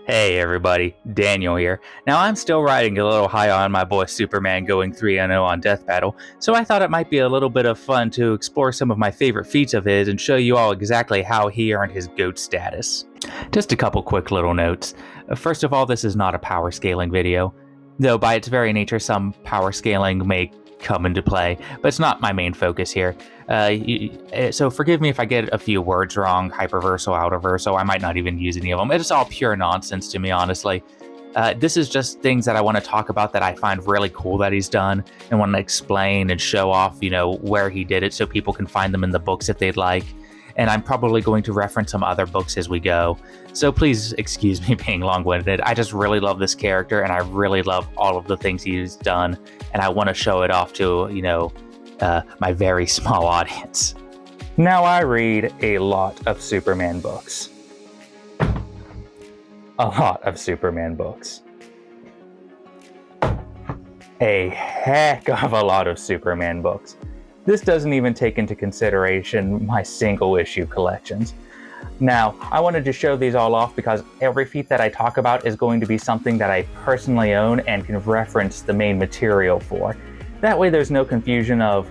Hey everybody, Daniel here. Now I'm still riding a little high on my boy Superman going 3-0 on Death Battle, so I thought it might be a little bit of fun to explore some of my favorite feats of his and show you all exactly how he earned his GOAT status. Just a couple quick little notes. First of all, this is not a power scaling video, though by its very nature some power scaling may come into play, but it's not my main focus here. So forgive me if I get a few words wrong, hyperversal, outerversal, I might not even use any of them. It's all pure nonsense to me, honestly. This is just things that I want to talk about that I find really cool that he's done and want to explain and show off, where he did it so people can find them in the books if they'd like. And I'm probably going to reference some other books as we go. So please excuse me being long-winded. I just really love this character and I really love all of the things he's done. And I want to show it off to, my very small audience. Now I read a lot of Superman books. A lot of Superman books. A heck of a lot of Superman books. This doesn't even take into consideration my single issue collections. Now, I wanted to show these all off because every feat that I talk about is going to be something that I personally own and can reference the main material for. That way there's no confusion of,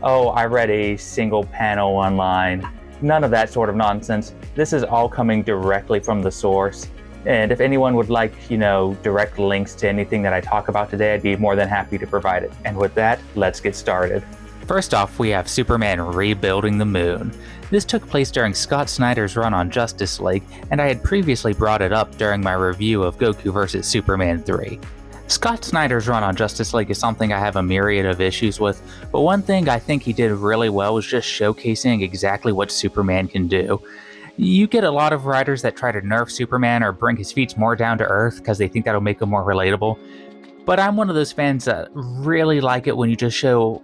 oh, I read a single panel online. None of that sort of nonsense. This is all coming directly from the source. And if anyone would like, direct links to anything that I talk about today, I'd be more than happy to provide it. And with that, let's get started. First off, we have Superman rebuilding the moon. This took place during Scott Snyder's run on Justice League, and I had previously brought it up during my review of Goku vs. Superman 3. Scott Snyder's run on Justice League is something I have a myriad of issues with, but one thing I think he did really well was just showcasing exactly what Superman can do. You get a lot of writers that try to nerf Superman or bring his feats more down to earth because they think that'll make him more relatable, but I'm one of those fans that really like it when you just show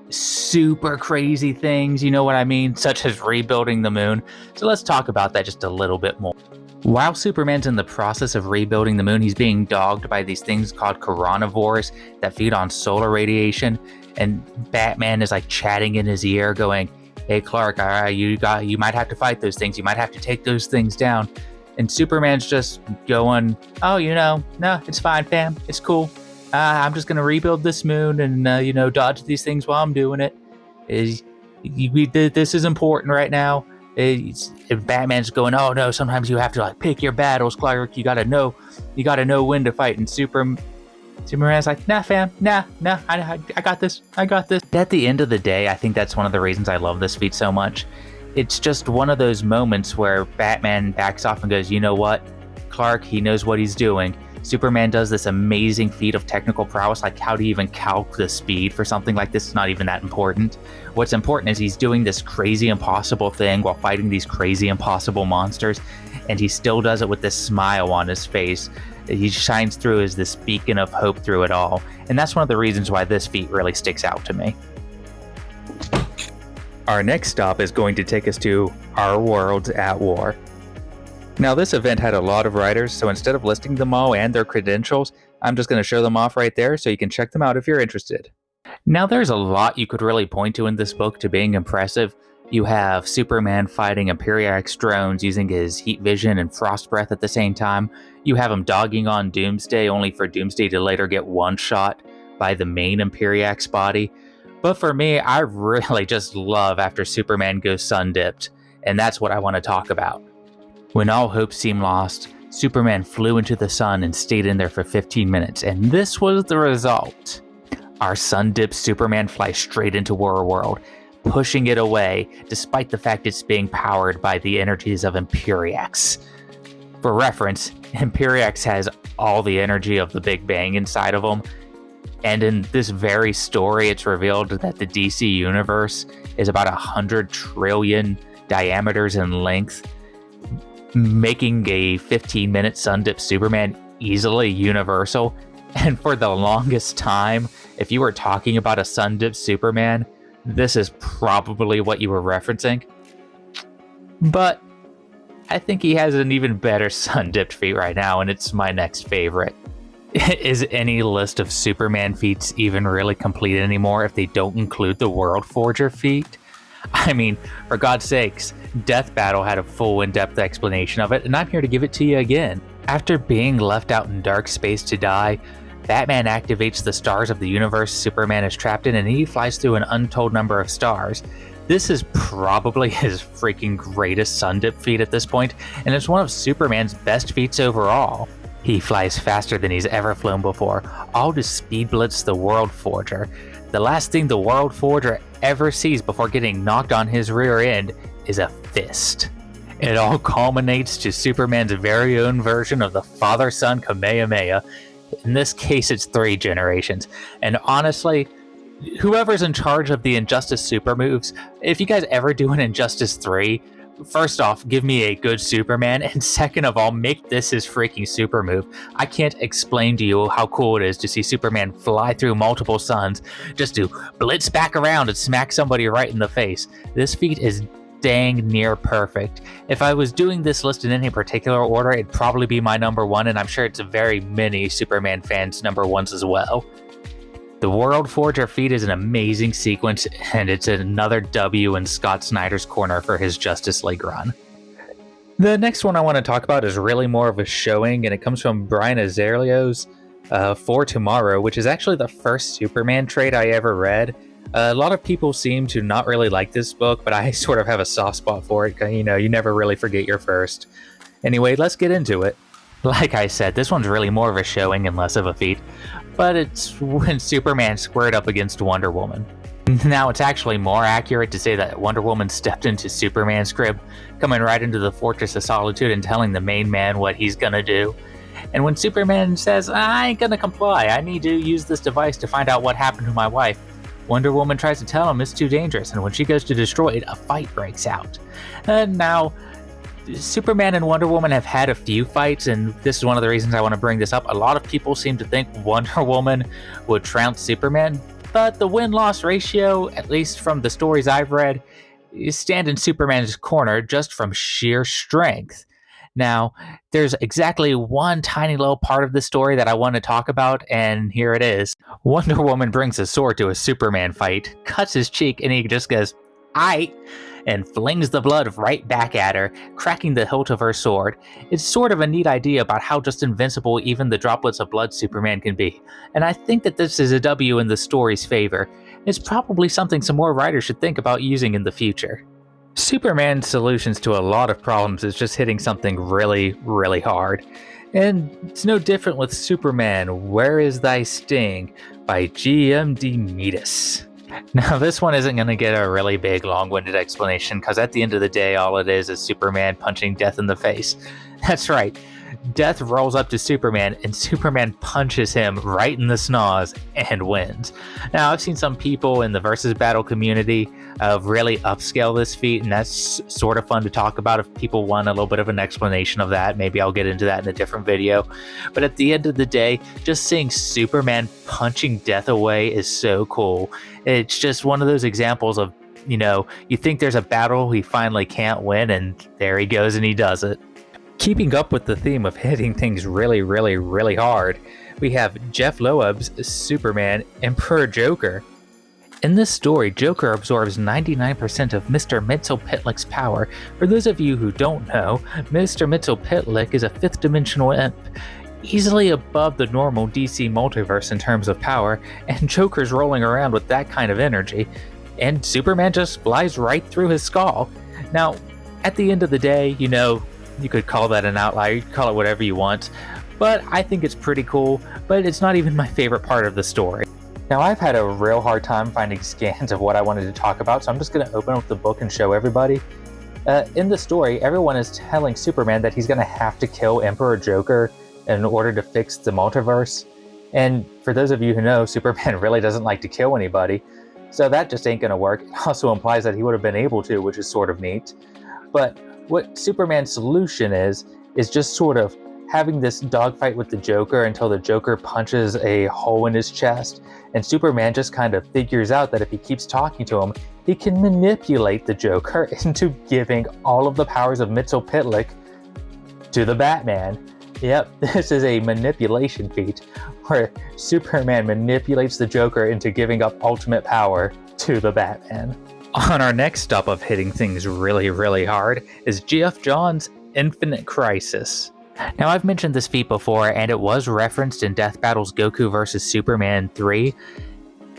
super crazy things, you know what I mean, such as rebuilding the moon. So let's talk about that just a little bit more. While Superman's in the process of rebuilding the moon, he's being dogged by these things called coronavores that feed on solar radiation, and Batman is like chatting in his ear going, hey Clark, you might have to fight those things, you might have to take those things down. And Superman's just going, oh, no, it's fine fam, it's cool. I'm just going to rebuild this moon and, dodge these things while I'm doing it. This is important right now. And Batman's going, oh no, sometimes you have to pick your battles, Clark. You gotta know when to fight. And Superman's like, nah fam, nah, I got this. At the end of the day, I think that's one of the reasons I love this feat so much. It's just one of those moments where Batman backs off and goes, you know what? Clark, he knows what he's doing. Superman does this amazing feat of technical prowess, like how to even calc the speed for something like this is not even that important. What's important is he's doing this crazy impossible thing while fighting these crazy impossible monsters, and he still does it with this smile on his face. He shines through as this beacon of hope through it all, and that's one of the reasons why this feat really sticks out to me. Our next stop is going to take us to Our Worlds at War. Now this event had a lot of writers, so instead of listing them all and their credentials, I'm just going to show them off right there so you can check them out if you're interested. Now there's a lot you could really point to in this book to being impressive. You have Superman fighting Imperiax drones using his heat vision and frost breath at the same time. You have him dogging on Doomsday only for Doomsday to later get one-shot by the main Imperiax body. But for me, I really just love after Superman goes sun-dipped, and that's what I want to talk about. When all hope seemed lost, Superman flew into the sun and stayed in there for 15 minutes, and this was the result. Our sun-dipped Superman flies straight into our world, pushing it away, despite the fact it's being powered by the energies of Imperiax. For reference, Imperiax has all the energy of the Big Bang inside of him, and in this very story, it's revealed that the DC universe is about 100 trillion diameters in length, making a 15-minute sun-dipped Superman easily universal. And for the longest time, if you were talking about a sun-dipped Superman, this is probably what you were referencing. But I think he has an even better sun-dipped feat right now, and it's my next favorite. Is any list of Superman feats even really complete anymore if they don't include the World Forger feat? I mean, for God's sakes, Death Battle had a full in-depth explanation of it, and I'm here to give it to you again. After being left out in dark space to die, Batman activates the stars of the universe Superman is trapped in, and he flies through an untold number of stars. This is probably his freaking greatest sun dip feat at this point, and it's one of Superman's best feats overall. He flies faster than he's ever flown before, all to speed blitz the World Forger. The last thing the World Forger ever sees before getting knocked on his rear end is a fist. It all culminates to Superman's very own version of the father-son Kamehameha. In this case, it's 3 generations. And honestly, whoever's in charge of the Injustice super moves, if you guys ever do an Injustice 3, first off, give me a good Superman, and second of all, make this his freaking super move. I can't explain to you how cool it is to see Superman fly through multiple suns just to blitz back around and smack somebody right in the face. This feat is dang near perfect. If I was doing this list in any particular order, it'd probably be my number 1, and I'm sure it's very many Superman fans' number 1s as well. The World Forger feat is an amazing sequence, and it's another W in Scott Snyder's corner for his Justice League run. The next one I want to talk about is really more of a showing, and it comes from Brian Azzarello's For Tomorrow, which is actually the first Superman trade I ever read. A lot of people seem to not really like this book, but I sort of have a soft spot for it. You know, you never really forget your first. Anyway, let's get into it. Like I said, this one's really more of a showing and less of a feat, but it's when Superman squared up against Wonder Woman. Now, it's actually more accurate to say that Wonder Woman stepped into Superman's crib, coming right into the Fortress of Solitude and telling the main man what he's gonna do. And when Superman says, I ain't gonna comply, I need to use this device to find out what happened to my wife, Wonder Woman tries to tell him it's too dangerous, and when she goes to destroy it, a fight breaks out. And now, Superman and Wonder Woman have had a few fights, and this is one of the reasons I want to bring this up. A lot of people seem to think Wonder Woman would trounce Superman, but the win-loss ratio, at least from the stories I've read, is stand in Superman's corner just from sheer strength. Now, there's exactly one tiny little part of the story that I want to talk about, and here it is. Wonder Woman brings a sword to a Superman fight, cuts his cheek, and he just goes, "Aight," and flings the blood right back at her, cracking the hilt of her sword. It's sort of a neat idea about how just invincible even the droplets of blood Superman can be, and I think that this is a W in the story's favor. It's probably something some more writers should think about using in the future. Superman's solutions to a lot of problems is just hitting something really, really hard. And it's no different with Superman, Where Is Thy Sting by GMD Metis. Now, this one isn't going to get a really big, long-winded explanation, because at the end of the day, all it is Superman punching Death in the face. That's right. Death rolls up to Superman, and Superman punches him right in the schnoz and wins. Now, I've seen some people in the versus battle community really upscale this feat, and that's sort of fun to talk about. If people want a little bit of an explanation of that, maybe I'll get into that in a different video. But at the end of the day, just seeing Superman punching Death away is so cool. It's just one of those examples of, you know, you think there's a battle he finally can't win, and there he goes and he does it. Keeping up with the theme of hitting things really, really, really hard, we have Jeff Loeb's Superman Emperor Joker. In this story, Joker absorbs 99% of Mr. Mxyzptlk's power. For those of you who don't know, Mr. Mxyzptlk is a 5th dimensional imp, easily above the normal DC multiverse in terms of power, and Joker's rolling around with that kind of energy, and Superman just flies right through his skull. Now, at the end of the day, you know, you could call that an outlier, you could call it whatever you want, but I think it's pretty cool, but it's not even my favorite part of the story. Now, I've had a real hard time finding scans of what I wanted to talk about, so I'm just going to open up the book and show everybody. In the story, everyone is telling Superman that he's going to have to kill Emperor Joker in order to fix the multiverse, and for those of you who know, Superman really doesn't like to kill anybody, so that just ain't going to work. It also implies that he would have been able to, which is sort of neat. But what Superman's solution is just sort of having this dogfight with the Joker until the Joker punches a hole in his chest, and Superman just kind of figures out that if he keeps talking to him, he can manipulate the Joker into giving all of the powers of Mxyzptlk to the Batman. Yep, this is a manipulation feat, where Superman manipulates the Joker into giving up ultimate power to the Batman. On our next stop of hitting things really, really hard is Geoff Johns' Infinite Crisis. Now, I've mentioned this feat before, and it was referenced in Death Battle's Goku vs. Superman 3.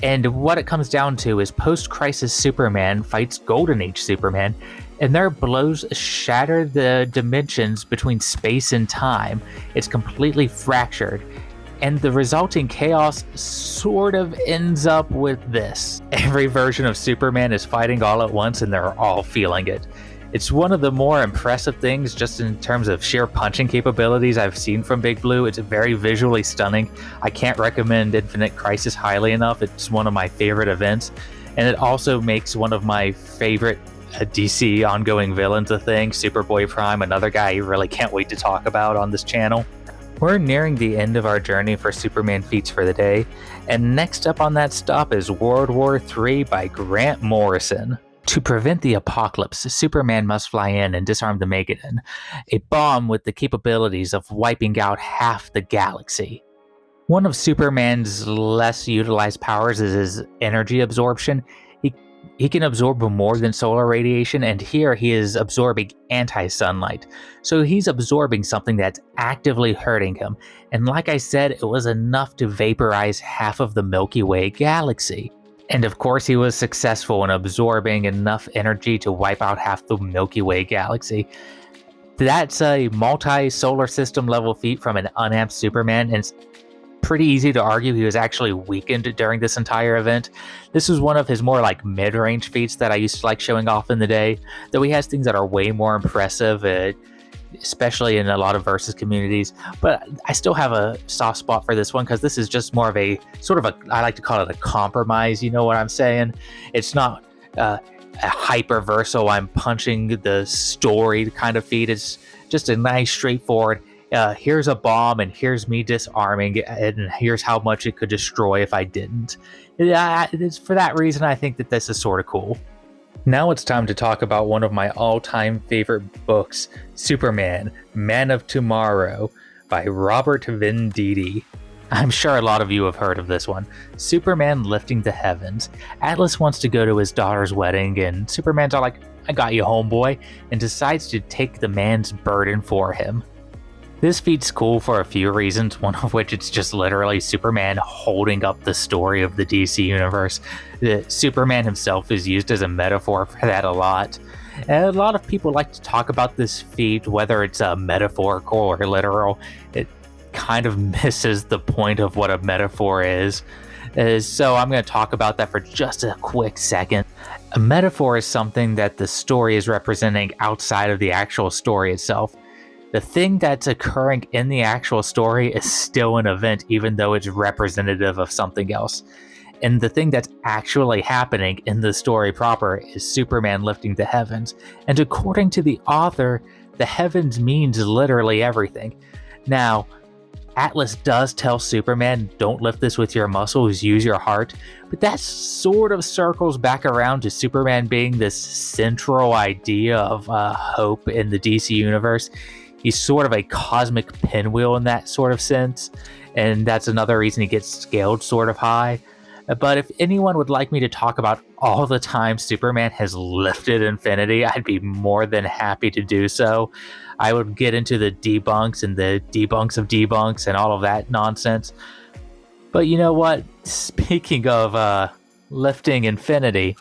And what it comes down to is post-Crisis Superman fights Golden Age Superman, and their blows shatter the dimensions between space and time. It's completely fractured, and the resulting chaos sort of ends up with this. Every version of Superman is fighting all at once, and they're all feeling it. It's one of the more impressive things just in terms of sheer punching capabilities I've seen from Big Blue. It's very visually stunning. I can't recommend Infinite Crisis highly enough. It's one of my favorite events, and it also makes one of my favorite DC ongoing villains a thing. Superboy Prime, another guy I really can't wait to talk about on this channel. We're nearing the end of our journey for Superman feats for the day, and next up on that stop is World War III by Grant Morrison. To prevent the apocalypse, Superman must fly in and disarm the Megaton, a bomb with the capabilities of wiping out half the galaxy. One of Superman's less utilized powers is his energy absorption. He can absorb more than solar radiation, and here he is absorbing anti-sunlight. So he's absorbing something that's actively hurting him, and like I said, it was enough to vaporize half of the Milky Way galaxy. And of course, he was successful in absorbing enough energy to wipe out half the Milky Way galaxy. That's a multi-solar system level feat from an unamped Superman, and it's pretty easy to argue he was actually weakened during this entire event. This is one of his more like mid-range feats that I used to like showing off in the day, though he has things that are way more impressive, especially in a lot of versus communities. But I still have a soft spot for this one because this is just more of a sort of I like to call it a compromise, you know what I'm saying? It's not a hyper-versal, I'm punching the story kind of feat. It's just a nice, straightforward, here's a bomb and here's me disarming it, and here's how much it could destroy if I didn't. It's for that reason I think that this is sort of cool. Now it's time to talk about one of my all-time favorite books, Superman, Man of Tomorrow, by Robert Venditti. I'm sure a lot of you have heard of this one. Superman lifting the heavens. Atlas wants to go to his daughter's wedding, and Superman's all like, I got you, homeboy, and decides to take the man's burden for him. This feat's cool for a few reasons, one of which it's just literally Superman holding up the story of the DC universe. Superman himself is used as a metaphor for that a lot. And a lot of people like to talk about this feat, whether it's metaphorical or literal. It kind of misses the point of what a metaphor is. So I'm going to talk about that for just a quick second. A metaphor is something that the story is representing outside of the actual story itself. The thing that's occurring in the actual story is still an event, even though it's representative of something else. And the thing that's actually happening in the story proper is Superman lifting the heavens. And according to the author, the heavens means literally everything. Now, Atlas does tell Superman, don't lift this with your muscles, use your heart. But that sort of circles back around to Superman being this central idea of hope in the DC universe. He's sort of a cosmic pinwheel in that sort of sense, and that's another reason he gets scaled sort of high. But if anyone would like me to talk about all the time Superman has lifted infinity, I'd be more than happy to do so. I would get into the debunks and the debunks of debunks and all of that nonsense. But you know what? Speaking of lifting infinity,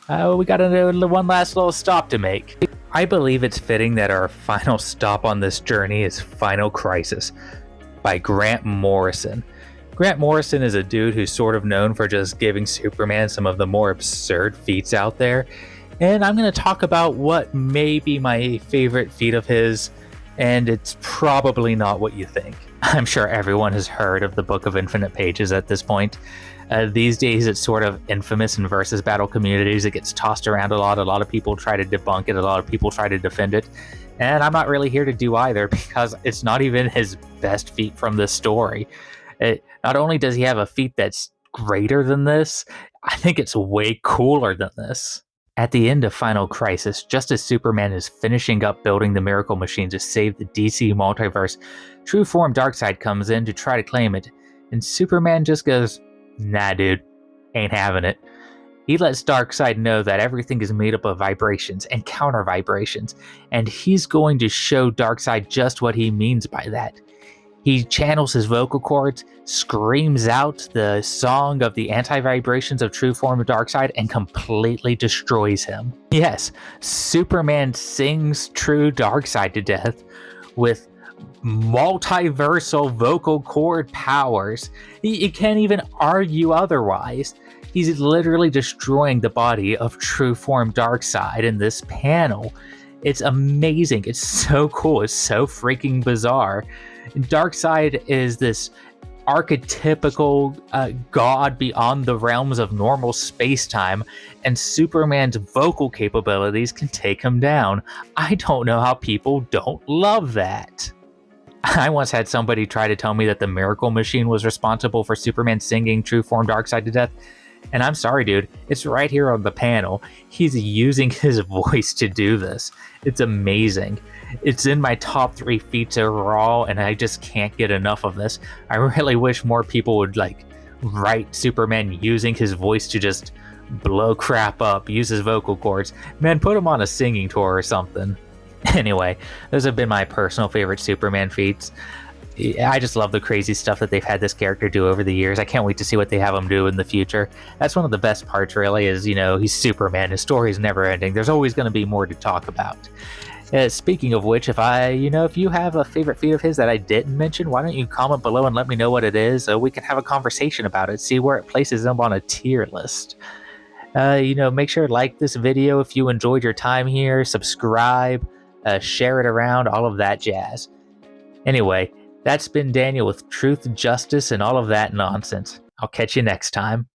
we got one last little stop to make. I believe it's fitting that our final stop on this journey is Final Crisis by Grant Morrison. Grant Morrison is a dude who's sort of known for just giving Superman some of the more absurd feats out there, and I'm going to talk about what may be my favorite feat of his, and it's probably not what you think. I'm sure everyone has heard of the Book of Infinite Pages at this point. These days, it's sort of infamous in versus battle communities. It gets tossed around a lot. A lot of people try to debunk it. A lot of people try to defend it. And I'm not really here to do either because it's not even his best feat from this story. Not only does he have a feat that's greater than this, I think it's way cooler than this. At the end of Final Crisis, just as Superman is finishing up building the Miracle Machine to save the DC multiverse, True Form Darkseid comes in to try to claim it, and Superman just goes, nah dude, ain't having it. He lets Darkseid know that everything is made up of vibrations and counter vibrations, and he's going to show Darkseid just what he means by that. He channels his vocal cords, screams out the song of the anti-vibrations of true form of Darkseid, and completely destroys him. Yes, Superman sings true Darkseid to death with multiversal vocal cord powers. You can't even argue otherwise. He's literally destroying the body of true form Darkseid in this panel. It's amazing. It's so cool. It's so freaking bizarre. Darkseid is this archetypical god beyond the realms of normal space-time, and Superman's vocal capabilities can take him down. I don't know how people don't love that. I once had somebody try to tell me that the Miracle Machine was responsible for Superman singing true form Darkseid to death. And I'm sorry, dude. It's right here on the panel. He's using his voice to do this. It's amazing. It's in my top 3 feats overall, and I just can't get enough of this. I really wish more people would, write Superman using his voice to just blow crap up, use his vocal cords. Man, put him on a singing tour or something. Anyway, those have been my personal favorite Superman feats. I just love the crazy stuff that they've had this character do over the years. I can't wait to see what they have him do in the future. That's one of the best parts, really, is, he's Superman. His story's never ending. There's always going to be more to talk about. Speaking of which, if you have a favorite feat of his that I didn't mention, why don't you comment below and let me know what it is, so we can have a conversation about it, see where it places him on a tier list. Make sure to like this video if you enjoyed your time here, subscribe, share it around, all of that jazz. Anyway, that's been Daniel with Truth, Justice, and all of that nonsense. I'll catch you next time.